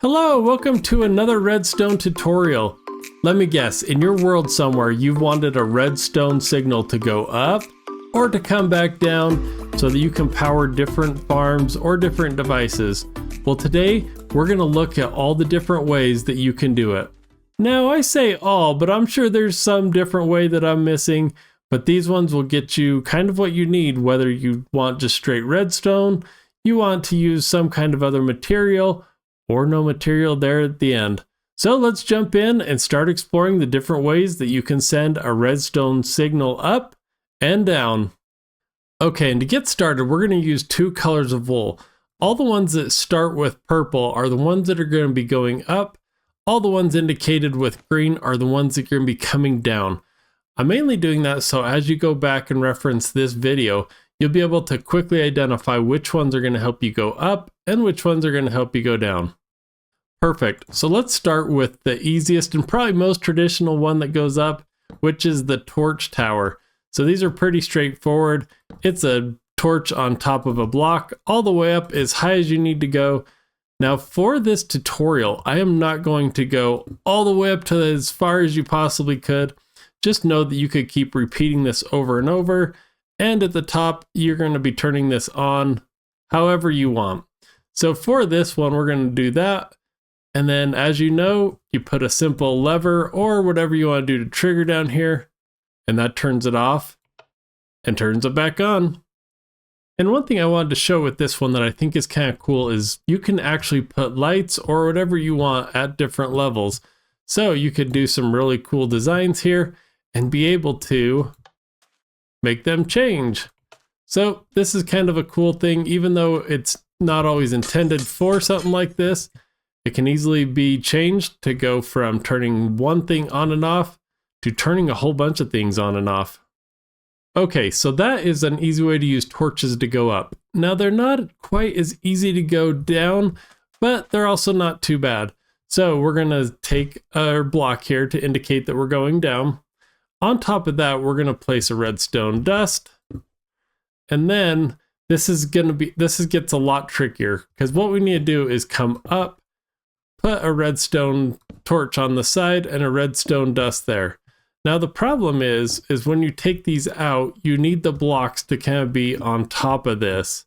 Hello, welcome to another redstone tutorial. Let me guess, in your world somewhere you've wanted a redstone signal to go up or to come back down so that you can power different farms or different devices. Well, today we're going to look at all the different ways that you can do it. Now I say all, but I'm sure there's some different way that I'm missing, but these ones will get you kind of what you need, whether you want just straight redstone, you want to use some kind of other material, or no material there at the end. So let's jump in and start exploring the different ways that you can send a redstone signal up and down. Okay, and to get started, we're going to use two colors of wool. All the ones that start with purple are the ones that are going to be going up. All the ones indicated with green are the ones that are going to be coming down. I'm mainly doing that so as you go back and reference this video, you'll be able to quickly identify which ones are going to help you go up and which ones are going to help you go down. Perfect. So let's start with the easiest and probably most traditional one that goes up, which is the torch tower. So these are pretty straightforward. It's a torch on top of a block all the way up as high as you need to go. Now for this tutorial, I am not going to go all the way up to as far as you possibly could. Just know that you could keep repeating this over and over. And at the top, you're going to be turning this on however you want. So for this one, we're going to do that. And then as you know, you put a simple lever or whatever you want to do to trigger down here, and that turns it off and turns it back on. And one thing I wanted to show with this one that I think is kind of cool is you can actually put lights or whatever you want at different levels. So you can do some really cool designs here and be able to make them change. So this is kind of a cool thing, even though it's not always intended for something like this. It can easily be changed to go from turning one thing on and off to turning a whole bunch of things on and off. Okay, so that is an easy way to use torches to go up. Now they're not quite as easy to go down, but they're also not too bad. So we're gonna take our block here to indicate that we're going down. On top of that, we're gonna place a redstone dust. And then this gets a lot trickier because what we need to do is come up, put a redstone torch on the side and a redstone dust there. Now the problem is when you take these out, you need the blocks to kind of be on top of this.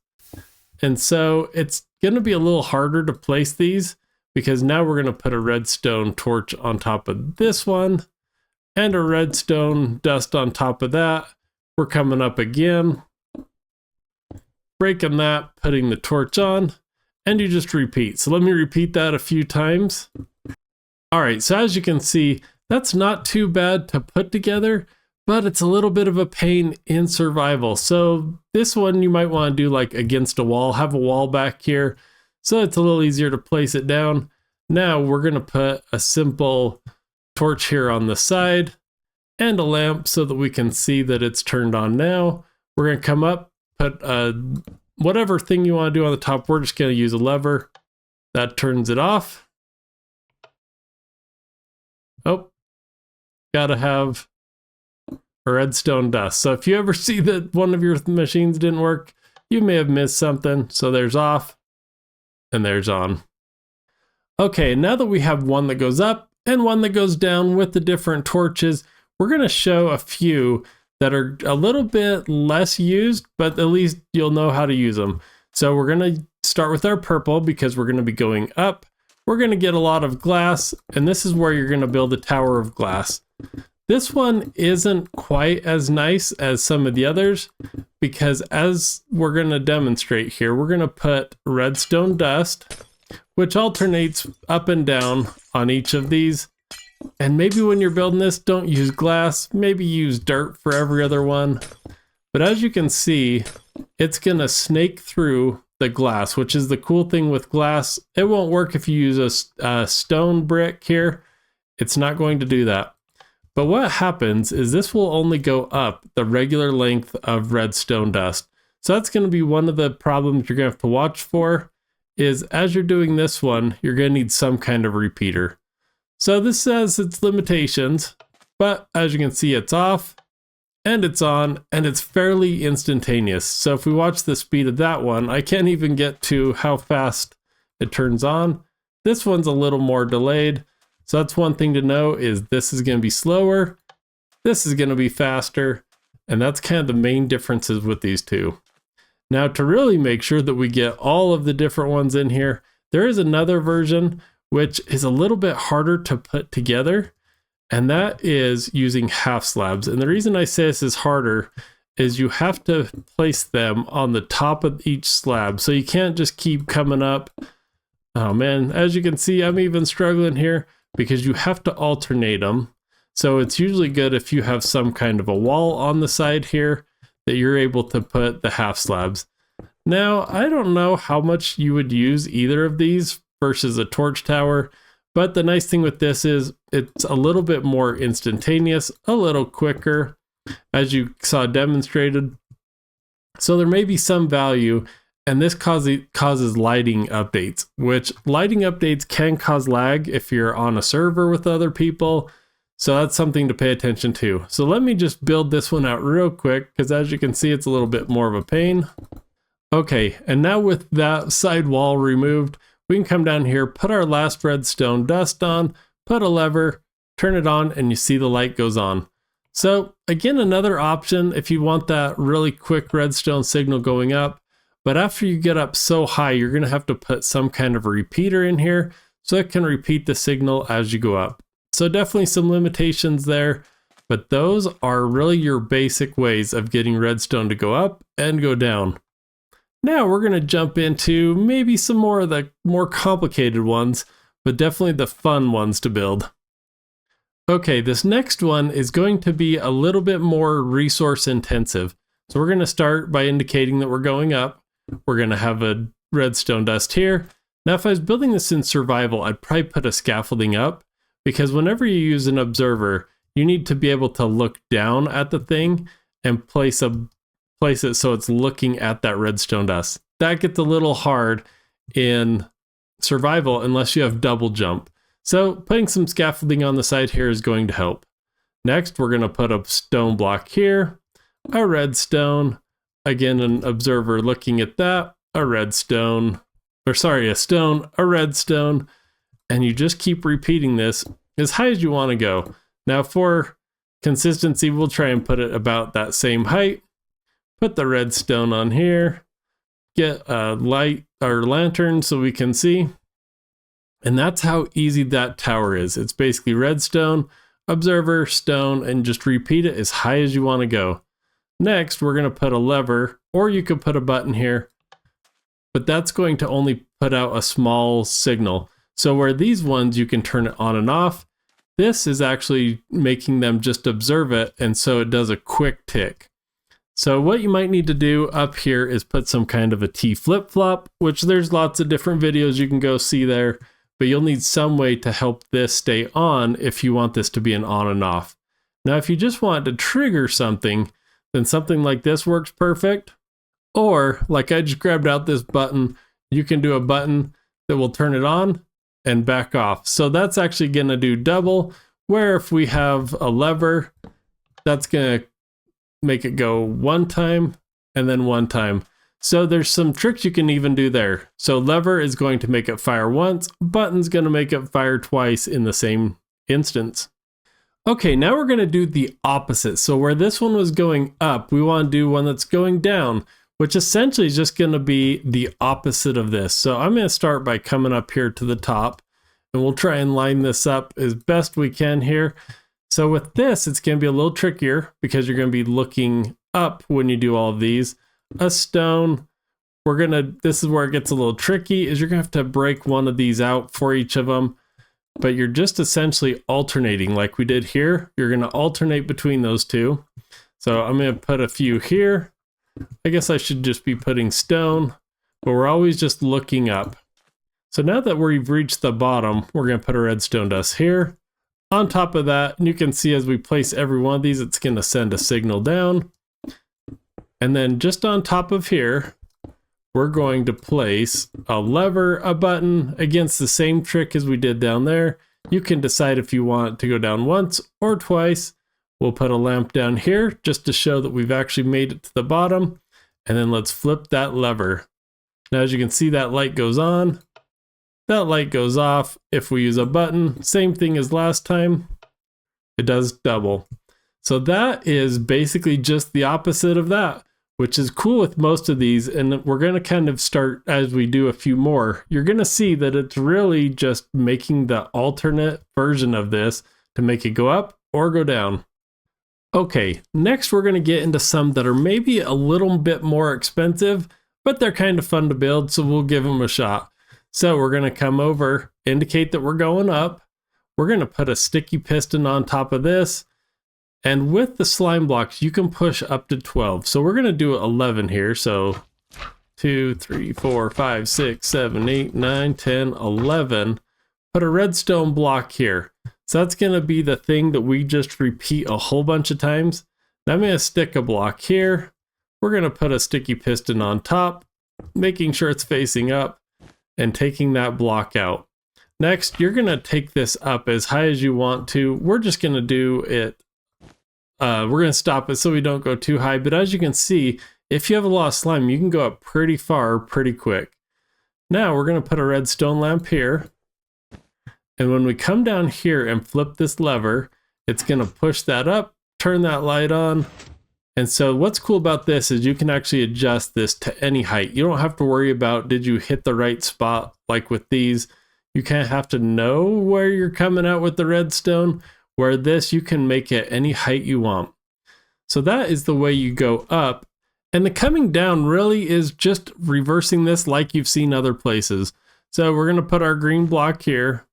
And so it's going to be a little harder to place these because now we're going to put a redstone torch on top of this one and a redstone dust on top of that. We're coming up again, breaking that, putting the torch on. And you just repeat. So let me repeat that a few times. All right, so as you can see, that's not too bad to put together, but it's a little bit of a pain in survival. So this one you might want to do like against a wall, have a wall back here, so it's a little easier to place it down. Now we're gonna put a simple torch here on the side and a lamp so that we can see that it's turned on now. We're gonna come up, put whatever thing you want to do on the top. We're just going to use a lever that turns it off. Oh, gotta have a redstone dust. So if you ever see that one of your machines didn't work, you may have missed something. So there's off and there's on. Okay, now that we have one that goes up and one that goes down with the different torches, we're going to show a few that are a little bit less used, but at least you'll know how to use them. So we're going to start with our purple because we're going to be going up. We're going to get a lot of glass, and this is where you're going to build a tower of glass. This one isn't quite as nice as some of the others because as we're going to demonstrate here, we're going to put redstone dust, which alternates up and down on each of these. And maybe when you're building this, don't use glass, maybe use dirt for every other one. But as you can see, it's going to snake through the glass, which is the cool thing with glass. It won't work if you use a stone brick here. It's not going to do that. But what happens is this will only go up the regular length of redstone dust. So that's going to be one of the problems you're going to have to watch for, is as you're doing this one, you're going to need some kind of repeater. So this says its limitations, but as you can see, it's off and it's on and it's fairly instantaneous. So if we watch the speed of that one, I can't even get to how fast it turns on This one's a little more delayed. So that's one thing to know, is this is going to be slower. This is going to be faster. And that's kind of the main differences with these two. Now, to really make sure that we get all of the different ones in here, there is another version which is a little bit harder to put together, and that is using half slabs. And the reason I say this is harder is you have to place them on the top of each slab. So you can't just keep coming up. Oh man, as you can see, I'm even struggling here because you have to alternate them. So it's usually good if you have some kind of a wall on the side here that you're able to put the half slabs. Now, I don't know how much you would use either of these versus a torch tower, but the nice thing with this is it's a little bit more instantaneous, a little quicker, as you saw demonstrated. So there may be some value, and this causes lighting updates, which lighting updates can cause lag if you're on a server with other people. So that's something to pay attention to. So let me just build this one out real quick, because as you can see, it's a little bit more of a pain. Okay, and now with that side wall removed, we can come down here, put our last redstone dust on, put a lever, turn it on, and you see the light goes on. So again, another option if you want that really quick redstone signal going up, but after you get up so high, you're gonna have to put some kind of a repeater in here so it can repeat the signal as you go up. So definitely some limitations there, but those are really your basic ways of getting redstone to go up and go down. Now we're going to jump into maybe some more of the more complicated ones, but definitely the fun ones to build. Okay, this next one is going to be a little bit more resource intensive. So we're going to start by indicating that we're going up. We're going to have a redstone dust here. Now if I was building this in survival, I'd probably put a scaffolding up, because whenever you use an observer, you need to be able to look down at the thing and place it so it's looking at that redstone dust. That gets a little hard in survival unless you have double jump. So putting some scaffolding on the side here is going to help. Next, we're going to put a stone block here, a redstone, again, an observer looking at that, a redstone, a stone, a redstone, and you just keep repeating this as high as you want to go. Now for consistency, we'll try and put it about that same height. Put the redstone on here, get a light or lantern so we can see. And that's how easy that tower is. It's basically redstone, observer, stone, and just repeat it as high as you want to go. Next, we're going to put a lever, or you could put a button here, but that's going to only put out a small signal. So where these ones, you can turn it on and off. This is actually making them just observe it, and so it does a quick tick. So what you might need to do up here is put some kind of a T flip-flop, which there's lots of different videos you can go see there, but you'll need some way to help this stay on if you want this to be an on and off. Now, if you just want to trigger something, then something like this works perfect. Or, like I just grabbed out this button, you can do a button that will turn it on and back off. So that's actually going to do double, where if we have a lever, that's going to make it go one time and then one time. So there's some tricks you can even do there. So lever is going to make it fire once, button's going to make it fire twice in the same instance. Okay, now we're going to do the opposite. So where this one was going up, we want to do one that's going down, which essentially is just going to be the opposite of this. So I'm going to start by coming up here to the top, and we'll try and line this up as best we can here. So with this, it's going to be a little trickier because you're going to be looking up when you do all of these. A stone, this is where it gets a little tricky, is you're going to have to break one of these out for each of them, but you're just essentially alternating like we did here. You're going to alternate between those two. So I'm going to put a few here. I guess I should just be putting stone, but we're always just looking up. So now that we've reached the bottom, we're going to put a redstone dust here. On top of that, and you can see as we place every one of these, it's going to send a signal down. And then just on top of here, we're going to place a lever, a button, against the same trick as we did down there. You can decide if you want it to go down once or twice. We'll put a lamp down here just to show that we've actually made it to the bottom. And then let's flip that lever. Now, as you can see, that light goes on. that light goes off. If we use a button, same thing as last time, it does double. So that is basically just the opposite of that, which is cool with most of these. And we're going to kind of start as we do a few more. You're going to see that it's really just making the alternate version of this to make it go up or go down. Okay, next we're going to get into some that are maybe a little bit more expensive, but they're kind of fun to build, so we'll give them a shot. So we're going to come over, indicate that we're going up. We're going to put a sticky piston on top of this. And with the slime blocks, you can push up to 12. So we're going to do 11 here. So 2, 3, 4, 5, 6, 7, 8, 9, 10, 11. Put a redstone block here. So that's going to be the thing that we just repeat a whole bunch of times. Now I'm going to stick a block here. We're going to put a sticky piston on top, making sure it's facing up and taking that block out. Next, you're going to take this up as high as you want to. We're just going to do it. We're going to stop it so we don't go too high. But as you can see, if you have a lot of slime, you can go up pretty far, pretty quick. Now we're going to put a redstone lamp here. And when we come down here and flip this lever, it's going to push that up, turn that light on. And so what's cool about this is you can actually adjust this to any height. You don't have to worry about, did you hit the right spot? Like with these, you kind of have to know where you're coming out with the redstone, where this, you can make it any height you want. So that is the way you go up. And the coming down really is just reversing this like you've seen other places. So we're going to put our green block here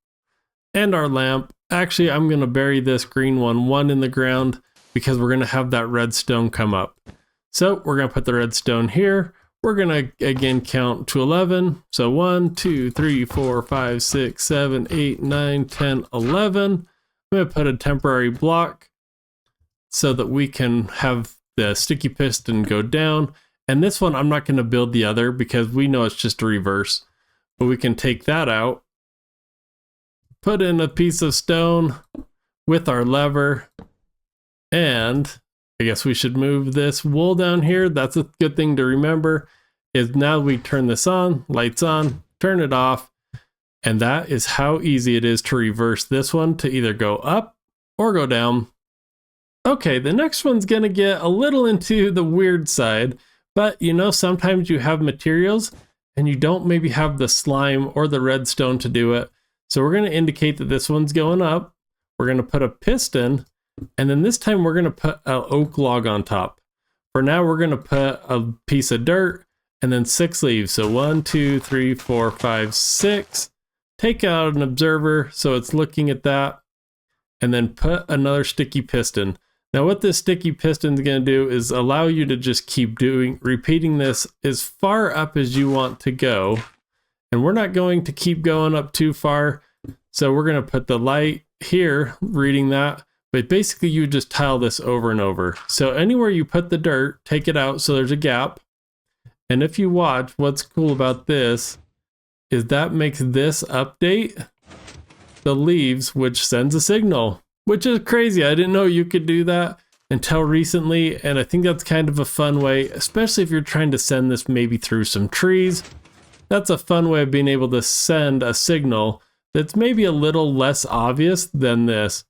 and our lamp. Actually, I'm going to bury this green one in the ground because we're going to have that redstone come up. So we're going to put the redstone here. We're going to again count to 11. So 1, 2, 3, 4, 5, 6, 7, 8, 9, 10, 11. I'm going to put a temporary block so that we can have the sticky piston go down. And this one, I'm not going to build the other because we know it's just a reverse. But we can take that out, put in a piece of stone with our lever, and I guess we should move this wool down here. That's a good thing to remember, is now we turn this on, lights on, turn it off, and that is how easy it is to reverse this one to either go up or go down. Okay, the next one's gonna get a little into the weird side, but you know, sometimes you have materials and you don't maybe have the slime or the redstone to do it. So we're gonna indicate that this one's going up. We're gonna put a piston, and then this time we're gonna put an oak log on top. For now, we're gonna put a piece of dirt and then 6 leaves. So 1, 2, 3, 4, 5, 6. Take out an observer so it's looking at that, and then put another sticky piston. Now what this sticky piston is going to do is allow you to just keep repeating this as far up as you want to go. And we're not going to keep going up too far. So we're going to put the light here reading that. But basically you just tile this over and over. So anywhere you put the dirt, take it out so there's a gap. And if you watch, what's cool about this is that makes this update the leaves, which sends a signal. Which is crazy. I didn't know you could do that until recently, and I think that's kind of a fun way, especially if you're trying to send this maybe through some trees. That's a fun way of being able to send a signal that's maybe a little less obvious than this.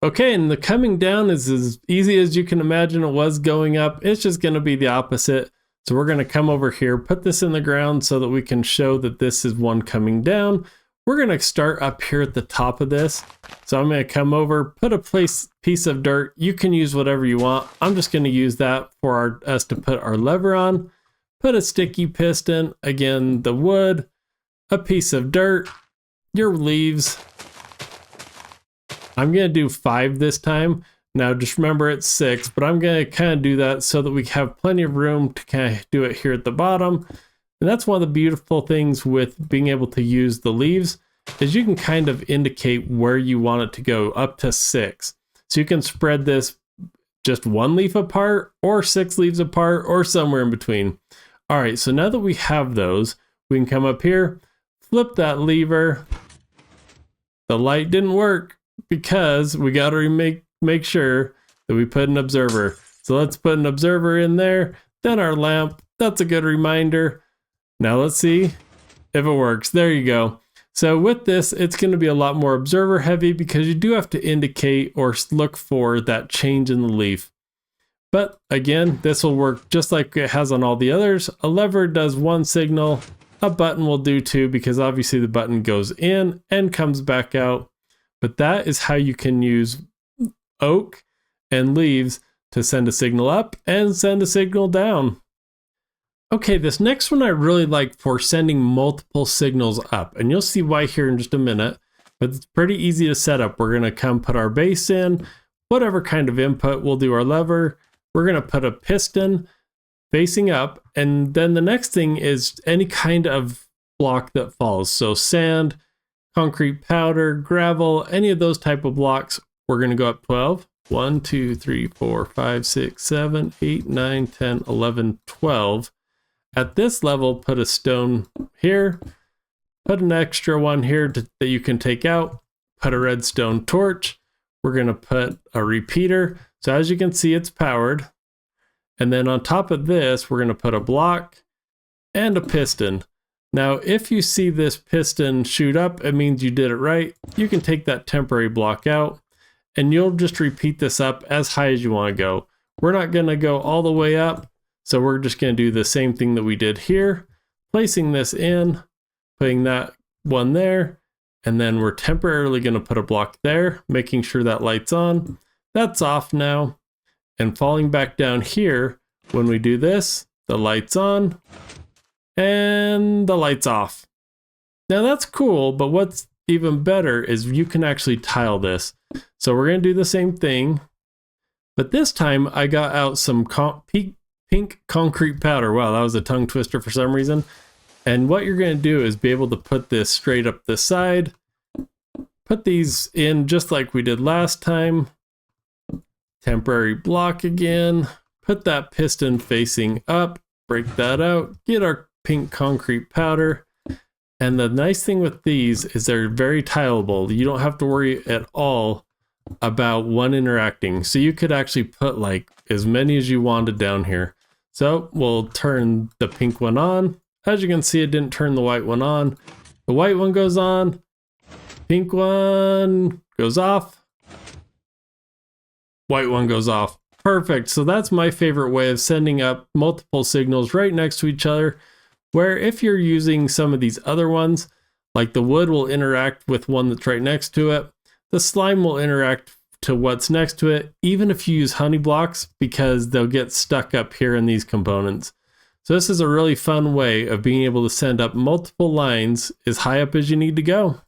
Okay, and the coming down is as easy as you can imagine it was going up. It's just going to be the opposite. So we're going to come over here, put this in the ground so that we can show that this is one coming down. We're going to start up here at the top of this. So I'm going to come over, put a piece of dirt. You can use whatever you want. I'm just going to use that for us to put our lever on. Put a sticky piston, again, the wood, a piece of dirt, your leaves. I'm going to do 5 this time. Now just remember it's 6, but I'm going to kind of do that so that we have plenty of room to kind of do it here at the bottom. And that's one of the beautiful things with being able to use the leaves is you can kind of indicate where you want it to go, up to 6. So you can spread this just 1 leaf apart or 6 leaves apart or somewhere in between. All right, so now that we have those, we can come up here, flip that lever. The light didn't work because we got to make sure that we put an observer. So let's put an observer in there, then our lamp. That's a good reminder. Now let's see if it works. There you go. So with this, it's going to be a lot more observer heavy because you do have to indicate or look for that change in the leaf. But again, this will work just like it has on all the others. A lever does one signal, a button will do two because obviously the button goes in and comes back out. But that is how you can use oak and leaves to send a signal up and send a signal down. Okay, this next one I really like for sending multiple signals up, and you'll see why here in just a minute, but it's pretty easy to set up. We're going to come put our base in, whatever kind of input, we'll do our lever. We're going to put a piston facing up, and then the next thing is any kind of block that falls. So sand, concrete powder, gravel, any of those type of blocks, we're going to go up 12. 1, 2, 3, 4, 5, 6, 7, 8, 9, 10, 11, 12. At this level, put a stone here, put an extra one here that you can take out, put a redstone torch. We're going to put a repeater. So as you can see, it's powered. And then on top of this, we're going to put a block and a piston. Now, if you see this piston shoot up, it means you did it right. You can take that temporary block out and you'll just repeat this up as high as you want to go. We're not going to go all the way up. So we're just going to do the same thing that we did here, placing this in, putting that one there, and then we're temporarily going to put a block there, making sure that light's on. That's off now. And falling back down here, when we do this, the light's on and the light's off. Now that's cool, but what's even better is you can actually tile this. So we're going to do the same thing, but this time I got out some pink concrete powder. Wow, that was a tongue twister for some reason. And what you're going to do is be able to put this straight up the side, put these in just like we did last time. Temporary block again, put that piston facing up, break that out, get our pink concrete powder. And the nice thing with these is they're very tileable. You don't have to worry at all about one interacting. So you could actually put like as many as you wanted down here. So we'll turn the pink one on. As you can see, it didn't turn the white one on. The white one goes on, pink one goes off, white one goes off. Perfect. So that's my favorite way of sending up multiple signals right next to each other, where if you're using some of these other ones, like the wood will interact with one that's right next to it, the slime will interact to what's next to it, even if you use honey blocks, because they'll get stuck up here in these components. So this is a really fun way of being able to send up multiple lines as high up as you need to go.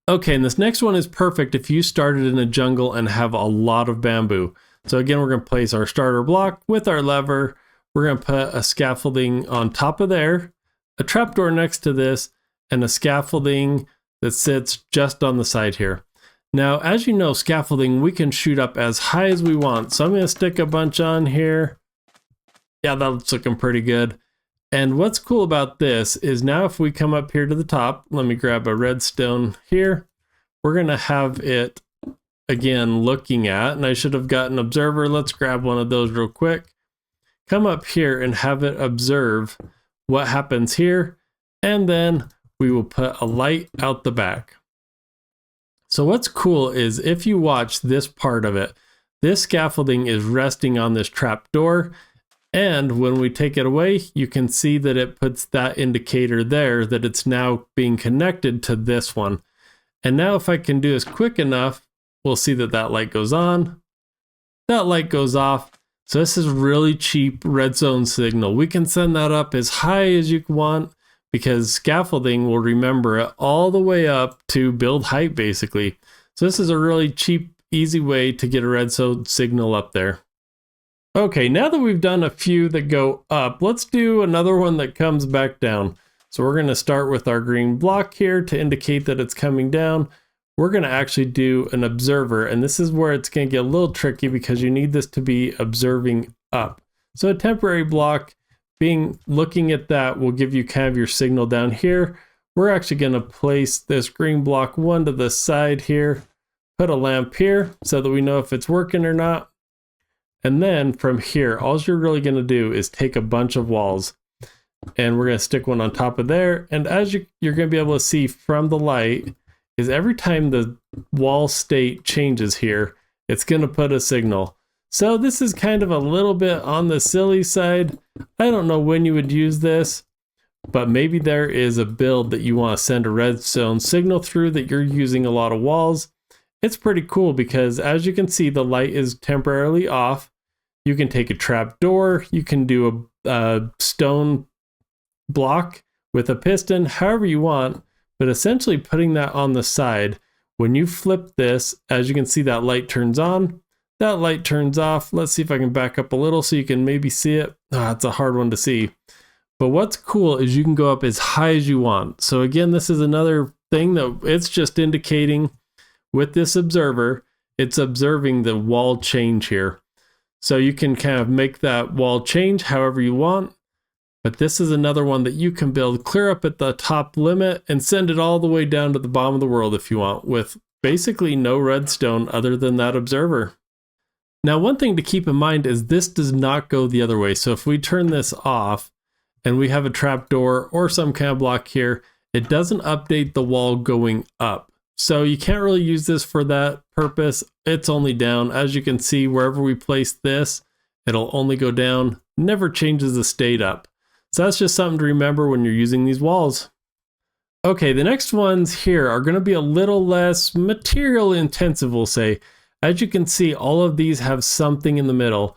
Okay, and this next one is perfect if you started in a jungle and have a lot of bamboo. So again, we're going to place our starter block with our lever. We're going to put a scaffolding on top of there, a trapdoor next to this, and a scaffolding that sits just on the side here. Now, as you know, scaffolding, we can shoot up as high as we want. So I'm going to stick a bunch on here. Yeah, that's looking pretty good. And what's cool about this is now if we come up here to the top, let me grab a redstone here. We're going to have it, again, looking at, and I should have got an observer. Let's grab one of those real quick. Come up here and have it observe what happens here. And then we will put a light out the back. So what's cool is if you watch this part of it, this scaffolding is resting on this trap door. And when we take it away, you can see that it puts that indicator there that it's now being connected to this one. And now if I can do this quick enough, we'll see that that light goes on, that light goes off. So this is really cheap redstone signal. We can send that up as high as you want because scaffolding will remember it all the way up to build height basically. So this is a really cheap, easy way to get a redstone signal up there. Okay, now that we've done a few that go up, let's do another one that comes back down. So we're going to start with our green block here to indicate that it's coming down. We're going to actually do an observer, and this is where it's going to get a little tricky because you need this to be observing up. So a temporary block, looking at that will give you kind of your signal down here. We're actually going to place this green block one to the side here, put a lamp here so that we know if it's working or not. And then from here, all you're really going to do is take a bunch of walls. and we're going to stick one on top of there. And as you're going to be able to see from the light is every time the wall state changes here, it's going to put a signal. So this is kind of a little bit on the silly side. I don't know when you would use this, but maybe there is a build that you want to send a redstone signal through that you're using a lot of walls. It's pretty cool because as you can see, the light is temporarily off. You can take a trap door, you can do a stone block with a piston, however you want, but essentially putting that on the side. When you flip this, as you can see, that light turns on, that light turns off. Let's see if I can back up a little so you can maybe see it. It's a hard one to see. But what's cool is you can go up as high as you want. So again, this is another thing that it's just indicating with this observer, it's observing the wall change here. So you can kind of make that wall change however you want. But this is another one that you can build clear up at the top limit and send it all the way down to the bottom of the world if you want, with basically no redstone other than that observer. Now, one thing to keep in mind is this does not go the other way. So if we turn this off and we have a trapdoor or some kind of block here, it doesn't update the wall going up. So you can't really use this for that purpose. It's only down. As you can see, wherever we place this, it'll only go down, never changes the state up. So that's just something to remember when you're using these walls. Okay, the next ones here are going to be a little less material intensive, we'll say. As you can see, all of these have something in the middle.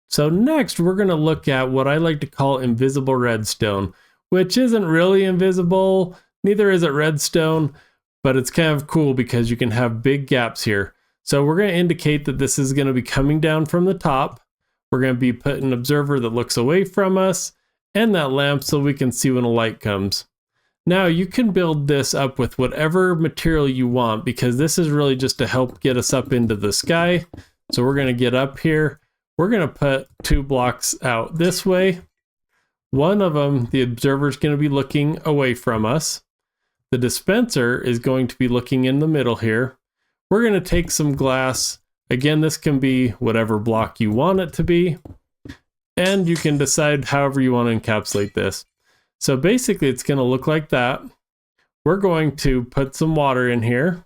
So next, we're going to look at what I like to call invisible redstone, which isn't really invisible, neither is it redstone, but it's kind of cool because you can have big gaps here. So we're going to indicate that this is going to be coming down from the top. We're going to be putting an observer that looks away from us and that lamp so we can see when a light comes. Now you can build this up with whatever material you want because this is really just to help get us up into the sky. So we're going to get up here. We're going to put 2 blocks out this way. One of them, the observer is going to be looking away from us. The dispenser is going to be looking in the middle here. We're going to take some glass. Again, this can be whatever block you want it to be. And you can decide however you want to encapsulate this. So basically it's going to look like that. We're going to put some water in here.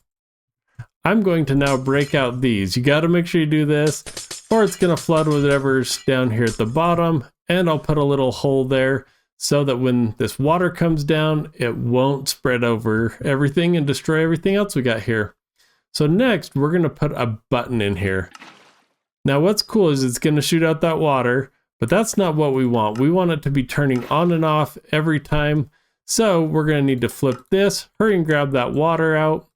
I'm going to now break out these. You got to make sure you do this or it's going to flood with whatever's down here at the bottom. And I'll put a little hole there so that when this water comes down, it won't spread over everything and destroy everything else we got here. So next we're going to put a button in here. Now what's cool is it's going to shoot out that water. But that's not what we want. We want it to be turning on and off every time. So we're going to need to flip this, hurry and grab that water out.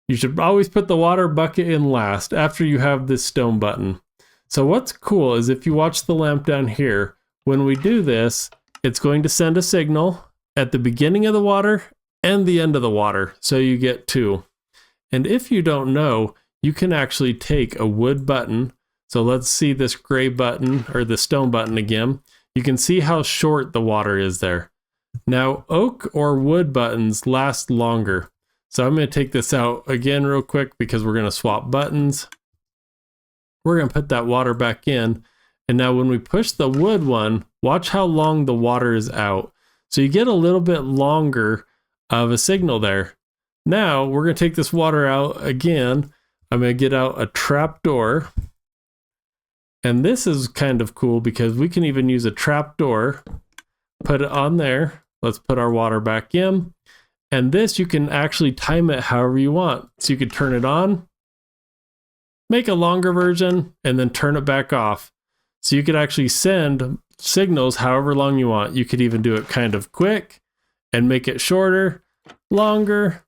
You should always put the water bucket in last after you have this stone button. So what's cool is if you watch the lamp down here, when we do this, it's going to send a signal at the beginning of the water and the end of the water. So you get 2. And if you don't know, you can actually take a wood button. So let's see this gray button or the stone button again. You can see how short the water is there. Now oak or wood buttons last longer. So I'm going to take this out again real quick because we're going to swap buttons. We're going to put that water back in. And now when we push the wood one, watch how long the water is out. So you get a little bit longer of a signal there. Now we're going to take this water out again. I'm going to get out a trap door. And this is kind of cool because we can even use a trap door, put it on there. Let's put our water back in. And this, you can actually time it however you want. So you could turn it on, make a longer version, and then turn it back off. So you could actually send signals however long you want. You could even do it kind of quick and make it shorter, longer,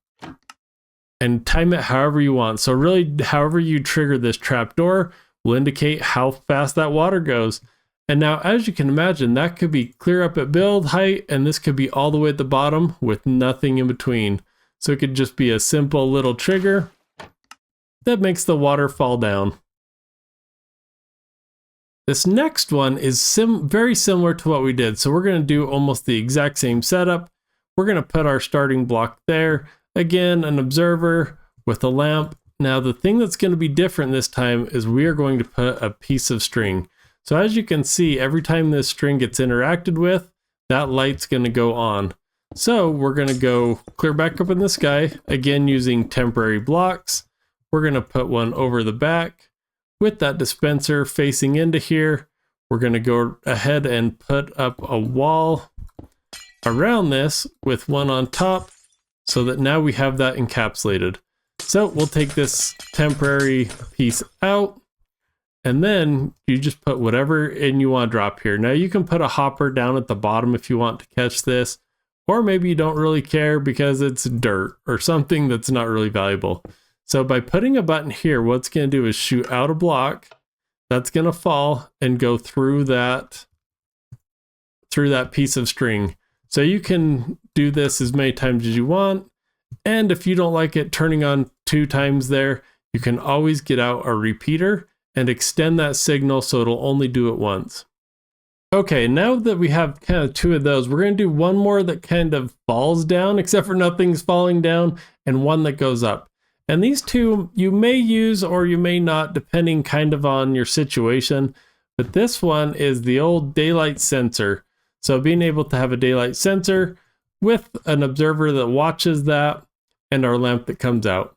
and time it however you want. So really, however you trigger this trap door will indicate how fast that water goes. And now, as you can imagine, that could be clear up at build height, and this could be all the way at the bottom with nothing in between. So it could just be a simple little trigger that makes the water fall down. This next one is very similar to what we did. So we're going to do almost the exact same setup. We're going to put our starting block there. Again, an observer with a lamp. Now the thing that's going to be different this time is we are going to put a piece of string. So as you can see, every time this string gets interacted with, that light's going to go on. So we're going to go clear back up in the sky, again using temporary blocks. We're going to put one over the back with that dispenser facing into here. We're going to go ahead and put up a wall around this with one on top so that now we have that encapsulated. So we'll take this temporary piece out, and then you just put whatever in you want to drop here. Now you can put a hopper down at the bottom if you want to catch this, or maybe you don't really care because it's dirt or something that's not really valuable. So by putting a button here, what it's going to do is shoot out a block that's going to fall and go through that piece of string. So you can do this as many times as you want. And if you don't like it turning on 2 times there, you can always get out a repeater and extend that signal so it'll only do it once. Okay, now that we have kind of 2 of those, we're going to do one more that kind of falls down, except for nothing's falling down, and one that goes up. And these 2 you may use or you may not, depending kind of on your situation. But this one is the old daylight sensor. So being able to have a daylight sensor with an observer that watches that and our lamp that comes out.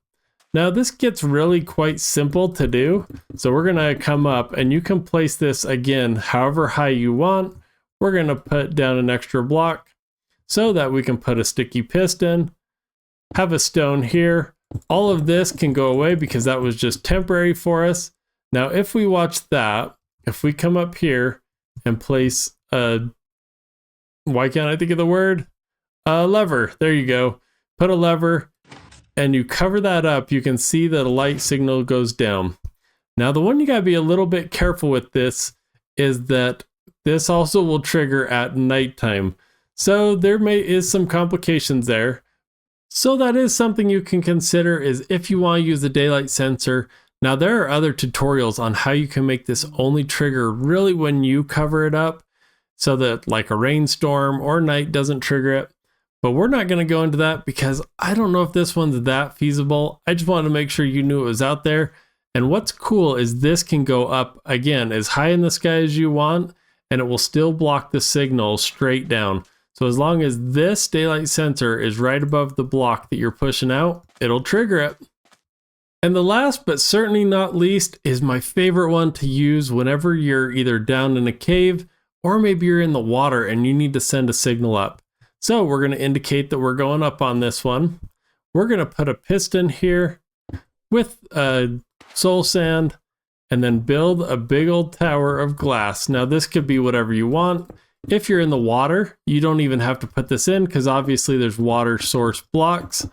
Now this gets really quite simple to do. So we're going to come up and you can place this again however high you want. We're going to put down an extra block so that we can put a sticky piston, have a stone here. All of this can go away because that was just temporary for us. Now if we watch that, if we come up here and place a, why can't I think of the word? A lever. There you go. Put a lever and you cover that up, you can see that a light signal goes down. Now the one you gotta be a little bit careful with this is that this also will trigger at nighttime. So there is some complications there. So that is something you can consider, is if you want to use the daylight sensor. Now there are other tutorials on how you can make this only trigger really when you cover it up, so that like a rainstorm or night doesn't trigger it. But we're not going to go into that because I don't know if this one's that feasible. I just wanted to make sure you knew it was out there. And what's cool is this can go up again as high in the sky as you want, and it will still block the signal straight down. So as long as this daylight sensor is right above the block that you're pushing out, it'll trigger it. And the last but certainly not least is my favorite one to use whenever you're either down in a cave or maybe you're in the water and you need to send a signal up. So we're going to indicate that we're going up on this one. We're going to put a piston here with a soul sand and then build a big old tower of glass. Now this could be whatever you want. If you're in the water, you don't even have to put this in because obviously there's water source blocks.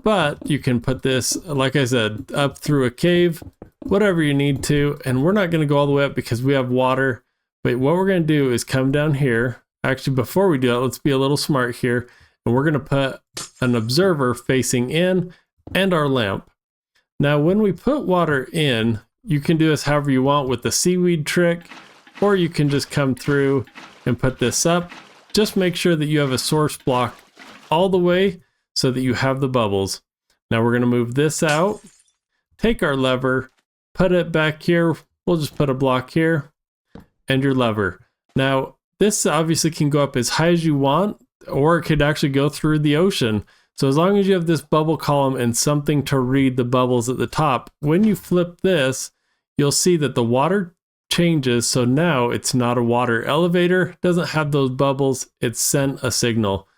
But you can put this, like I said, up through a cave, whatever you need to. And we're not going to go all the way up because we have water. But what we're going to do is come down here. Actually, before we do that, let's be a little smart here. And we're going to put an observer facing in and our lamp. Now, when we put water in, you can do this however you want with the seaweed trick, or you can just come through and put this up. Just make sure that you have a source block all the way so that you have the bubbles. Now we're going to move this out, take our lever, put it back here. We'll just put a block here and your lever. Now, this obviously can go up as high as you want, or it could actually go through the ocean. So as long as you have this bubble column and something to read the bubbles at the top, when you flip this, you'll see that the water changes. So now it's not a water elevator, doesn't have those bubbles, it's sent a signal.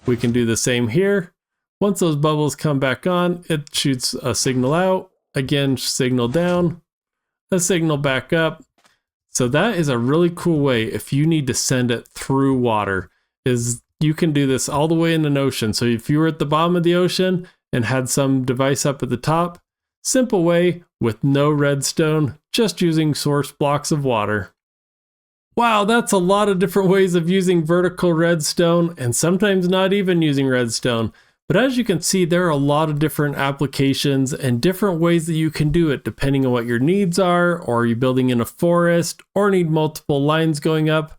We can do the same here. Once those bubbles come back on, it shoots a signal out, again, signal down, a signal back up. So that is a really cool way if you need to send it through water, is you can do this all the way in an ocean. So if you were at the bottom of the ocean and had some device up at the top, simple way with no redstone, just using source blocks of water. Wow, that's a lot of different ways of using vertical redstone and sometimes not even using redstone. But as you can see, there are a lot of different applications and different ways that you can do it depending on what your needs are, or are you building in a forest, or need multiple lines going up,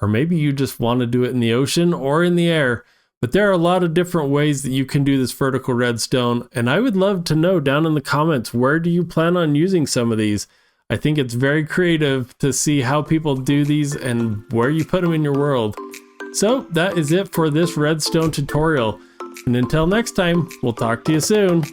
or maybe you just want to do it in the ocean or in the air. But there are a lot of different ways that you can do this vertical redstone, and I would love to know down in the comments, where do you plan on using some of these? I think it's very creative to see how people do these and where you put them in your world. So that is it for this redstone tutorial. And until next time, we'll talk to you soon.